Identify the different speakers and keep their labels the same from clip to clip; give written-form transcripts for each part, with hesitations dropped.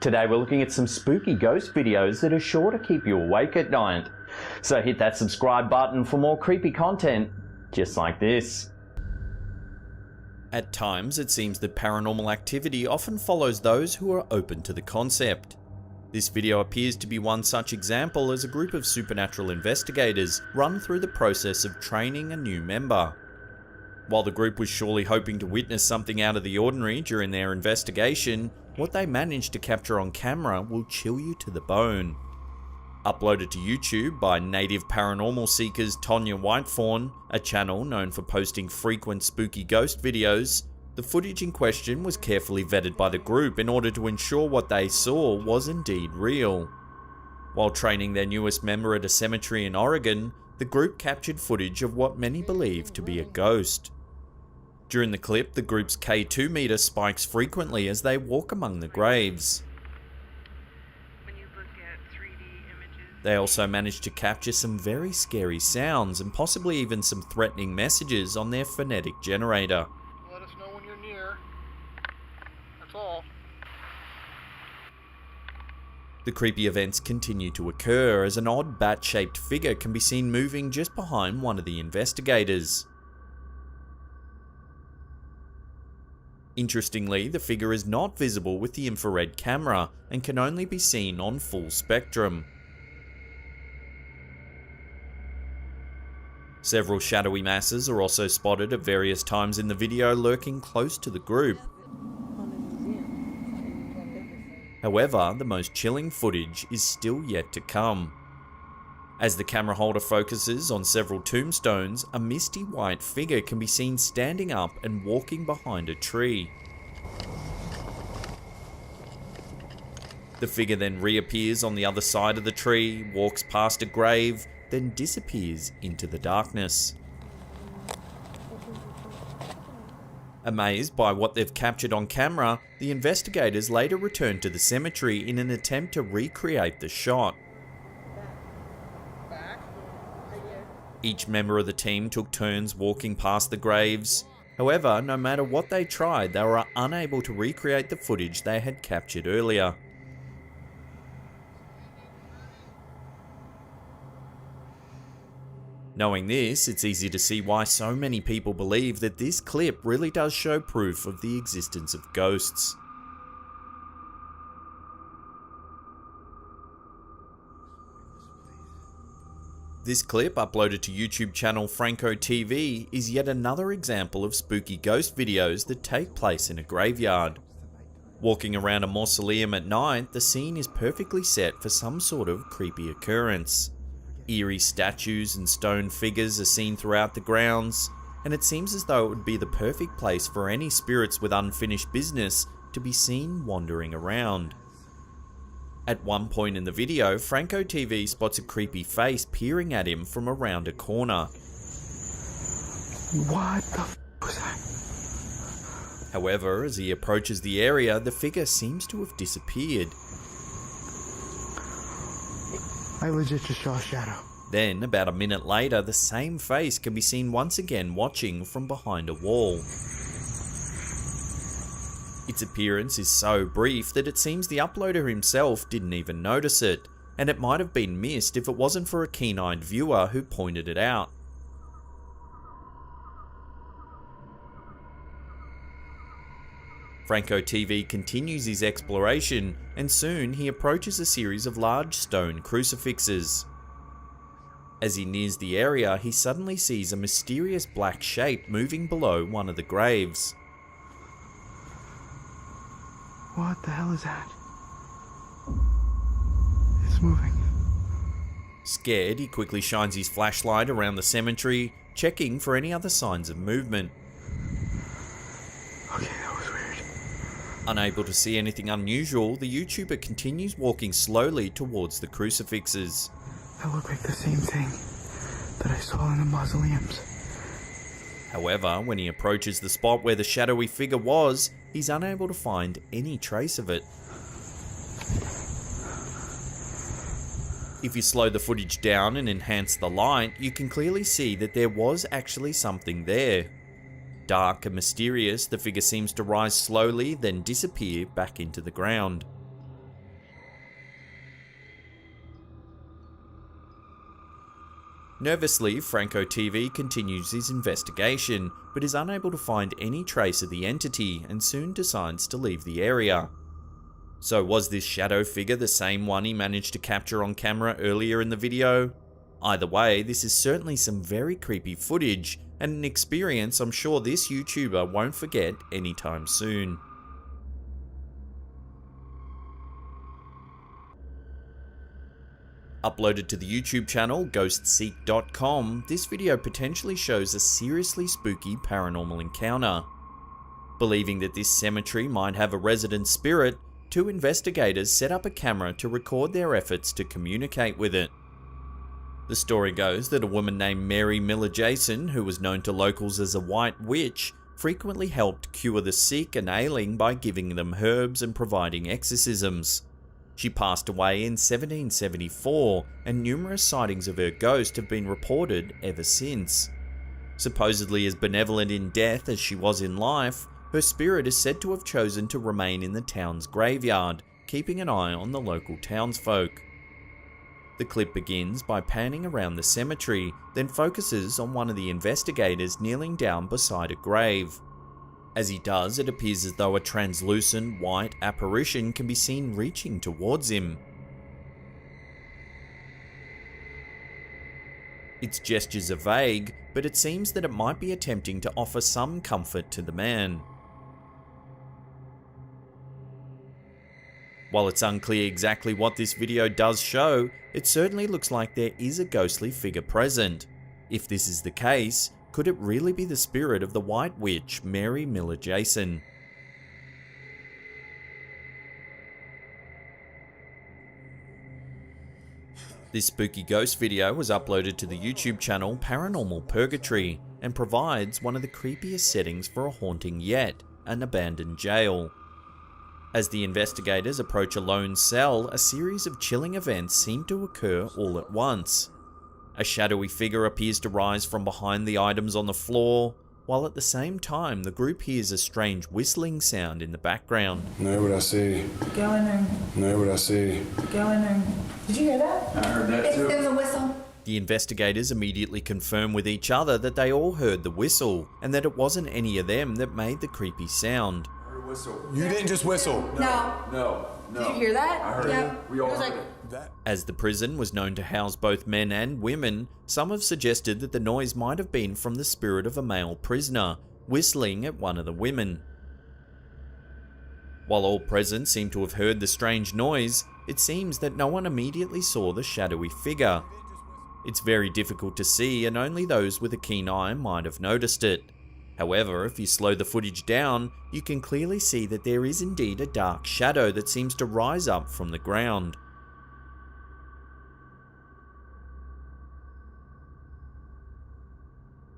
Speaker 1: Today we're looking at some spooky ghost videos that are sure to keep you awake at night. So hit that subscribe button for more creepy content just like this.
Speaker 2: At times, it seems that paranormal activity often follows those who are open to the concept. This video appears to be one such example as a group of supernatural investigators run through the process of training a new member. While the group was surely hoping to witness something out of the ordinary during their investigation, what they managed to capture on camera will chill you to the bone. Uploaded to YouTube by native paranormal seekers Tonya Whitefawn, a channel known for posting frequent spooky ghost videos, the footage in question was carefully vetted by the group in order to ensure what they saw was indeed real. While training their newest member at a cemetery in Oregon, the group captured footage of what many believe to be a ghost. During the clip, the group's K2 meter spikes frequently as they walk among the graves. They also managed to capture some very scary sounds and possibly even some threatening messages on their phonetic generator.
Speaker 3: Let us know when you're near. That's all.
Speaker 2: The creepy events continue to occur as an odd bat-shaped figure can be seen moving just behind one of the investigators. Interestingly, the figure is not visible with the infrared camera and can only be seen on full spectrum. Several shadowy masses are also spotted at various times in the video lurking close to the group. However, the most chilling footage is still yet to come. As the camera holder focuses on several tombstones, a misty white figure can be seen standing up and walking behind a tree. The figure then reappears on the other side of the tree, walks past a grave, then disappears into the darkness. Amazed by what they've captured on camera, the investigators later returned to the cemetery in an attempt to recreate the shot. Each member of the team took turns walking past the graves. However, no matter what they tried, they were unable to recreate the footage they had captured earlier. Knowing this, it's easy to see why so many people believe that this clip really does show proof of the existence of ghosts. This clip, uploaded to YouTube channel Franco TV, is yet another example of spooky ghost videos that take place in a graveyard. Walking around a mausoleum at night, the scene is perfectly set for some sort of creepy occurrence. Eerie statues and stone figures are seen throughout the grounds, and it seems as though it would be the perfect place for any spirits with unfinished business to be seen wandering around. At one point in the video, Franco TV spots a creepy face peering at him from around a corner.
Speaker 3: What the f was that?
Speaker 2: However, as he approaches the area, the figure seems to have disappeared.
Speaker 3: I legit just saw a shadow.
Speaker 2: Then, about a minute later, the same face can be seen once again watching from behind a wall. Its appearance is so brief that it seems the uploader himself didn't even notice it, and it might have been missed if it wasn't for a keen-eyed viewer who pointed it out. Franco TV continues his exploration, and soon he approaches a series of large stone crucifixes. As he nears the area, he suddenly sees a mysterious black shape moving below one of the graves.
Speaker 3: What the hell is that? It's moving.
Speaker 2: Scared, he quickly shines his flashlight around the cemetery, checking for any other signs of movement.
Speaker 3: Okay, that was weird.
Speaker 2: Unable to see anything unusual, the YouTuber continues walking slowly towards the crucifixes.
Speaker 3: That looked like the same thing that I saw in the mausoleums.
Speaker 2: However, when he approaches the spot where the shadowy figure was, he's unable to find any trace of it. If you slow the footage down and enhance the light, you can clearly see that there was actually something there. Dark and mysterious, the figure seems to rise slowly, then disappear back into the ground. Nervously, Franco TV continues his investigation, but is unable to find any trace of the entity and soon decides to leave the area. So was this shadow figure the same one he managed to capture on camera earlier in the video? Either way, this is certainly some very creepy footage, and an experience I'm sure this YouTuber won't forget anytime soon. Uploaded to the YouTube channel ghostseek.com, this video potentially shows a seriously spooky paranormal encounter. Believing that this cemetery might have a resident spirit, 2 investigators set up a camera to record their efforts to communicate with it. The story goes that a woman named Mary Miller Jason, who was known to locals as a white witch, frequently helped cure the sick and ailing by giving them herbs and providing exorcisms. She passed away in 1774, and numerous sightings of her ghost have been reported ever since. Supposedly as benevolent in death as she was in life, her spirit is said to have chosen to remain in the town's graveyard, keeping an eye on the local townsfolk. The clip begins by panning around the cemetery, then focuses on one of the investigators kneeling down beside a grave. As he does, it appears as though a translucent white apparition can be seen reaching towards him. Its gestures are vague, but it seems that it might be attempting to offer some comfort to the man. While it's unclear exactly what this video does show, it certainly looks like there is a ghostly figure present. If this is the case, could it really be the spirit of the White Witch, Mary Miller Jason? This spooky ghost video was uploaded to the YouTube channel Paranormal Purgatory and provides one of the creepiest settings for a haunting yet, an abandoned jail. As the investigators approach a lone cell, a series of chilling events seem to occur all at once. A shadowy figure appears to rise from behind the items on the floor, while at the same time the group hears a strange whistling sound in the background.
Speaker 4: Know what I see.
Speaker 5: Go in there.
Speaker 4: Know what I see.
Speaker 5: Go in there. Did you hear that?
Speaker 4: I heard that too.
Speaker 5: It was a whistle.
Speaker 2: The investigators immediately confirm with each other that they all heard the whistle, and that it wasn't any of them that made the creepy sound.
Speaker 4: You didn't just whistle.
Speaker 5: No. Did you hear that?
Speaker 4: I heard
Speaker 5: Yep.
Speaker 4: it. We all
Speaker 5: It was
Speaker 4: heard
Speaker 5: like,
Speaker 4: it.
Speaker 2: As the prison was known to house both men and women, some have suggested that the noise might have been from the spirit of a male prisoner, whistling at one of the women. While all present seem to have heard the strange noise, it seems that no one immediately saw the shadowy figure. It's very difficult to see, and only those with a keen eye might have noticed it. However, if you slow the footage down, you can clearly see that there is indeed a dark shadow that seems to rise up from the ground.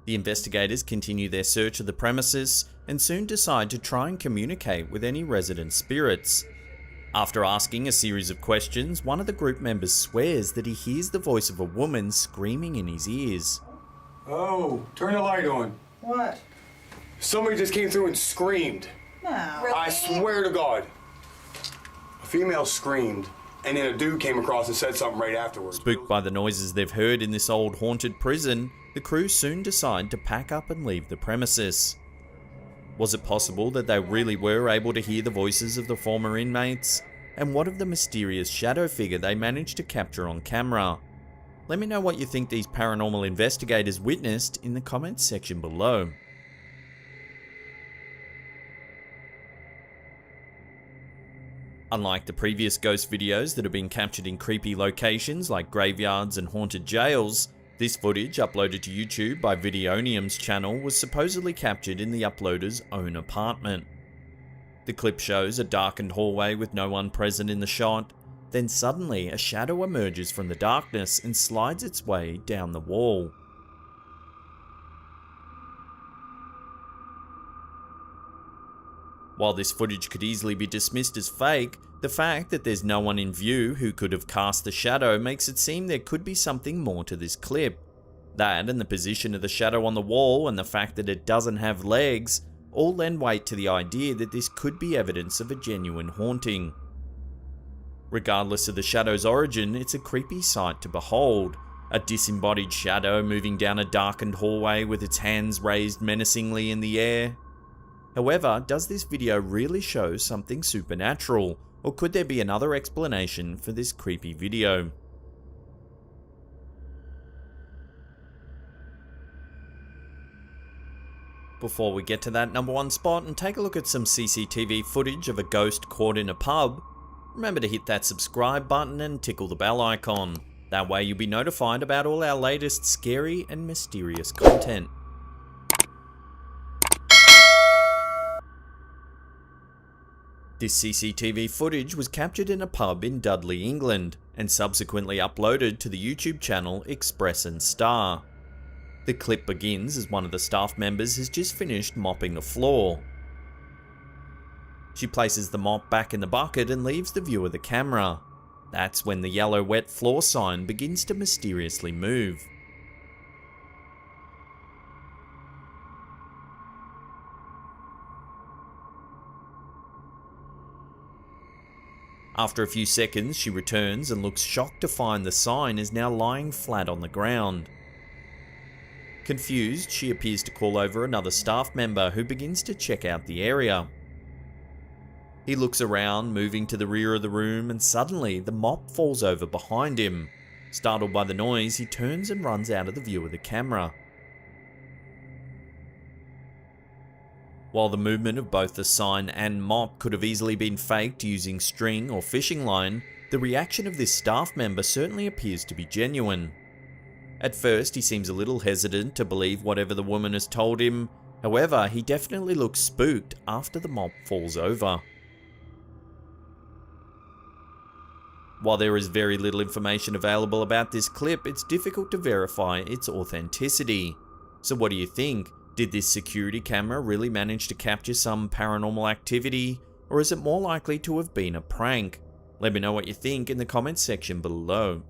Speaker 2: The investigators continue their search of the premises and soon decide to try and communicate with any resident spirits. After asking a series of questions, one of the group members swears that he hears the voice of a woman screaming in his ears.
Speaker 4: Oh, turn the light on.
Speaker 5: what?
Speaker 4: Somebody just came through and screamed.
Speaker 5: No.
Speaker 4: I swear to God. A female screamed, and then a dude came across and said something right afterwards.
Speaker 2: Spooked by the noises they've heard in this old haunted prison, the crew soon decide to pack up and leave the premises. Was it possible that they really were able to hear the voices of the former inmates? And what of the mysterious shadow figure they managed to capture on camera? Let me know what you think these paranormal investigators witnessed in the comments section below. Unlike the previous ghost videos that have been captured in creepy locations like graveyards and haunted jails, this footage uploaded to YouTube by Videonium's channel was supposedly captured in the uploader's own apartment. The clip shows a darkened hallway with no one present in the shot, then suddenly a shadow emerges from the darkness and slides its way down the wall. While this footage could easily be dismissed as fake, the fact that there's no one in view who could have cast the shadow makes it seem there could be something more to this clip. That and the position of the shadow on the wall and the fact that it doesn't have legs all lend weight to the idea that this could be evidence of a genuine haunting. Regardless of the shadow's origin, it's a creepy sight to behold, A disembodied shadow moving down a darkened hallway with its hands raised menacingly in the air. However, does this video really show something supernatural, or could there be another explanation for this creepy video? Before we get to that number one spot and take a look at some CCTV footage of a ghost caught in a pub, remember to hit that subscribe button and tickle the bell icon. That way you'll be notified about all our latest scary and mysterious content. This CCTV footage was captured in a pub in Dudley, England, and subsequently uploaded to the YouTube channel Express and Star. The clip begins as one of the staff members has just finished mopping the floor. She places the mop back in the bucket and leaves the view of the camera. That's when the yellow wet floor sign begins to mysteriously move. After a few seconds, she returns and looks shocked to find the sign is now lying flat on the ground. Confused, she appears to call over another staff member who begins to check out the area. He looks around, moving to the rear of the room, and suddenly the mop falls over behind him. Startled by the noise, he turns and runs out of the view of the camera. While the movement of both the sign and mop could have easily been faked using string or fishing line, the reaction of this staff member certainly appears to be genuine. At first, he seems a little hesitant to believe whatever the woman has told him. However, he definitely looks spooked after the mop falls over. While there is very little information available about this clip, it's difficult to verify its authenticity. So what do you think? Did this security camera really manage to capture some paranormal activity, or is it more likely to have been a prank? Let me know what you think in the comments section below.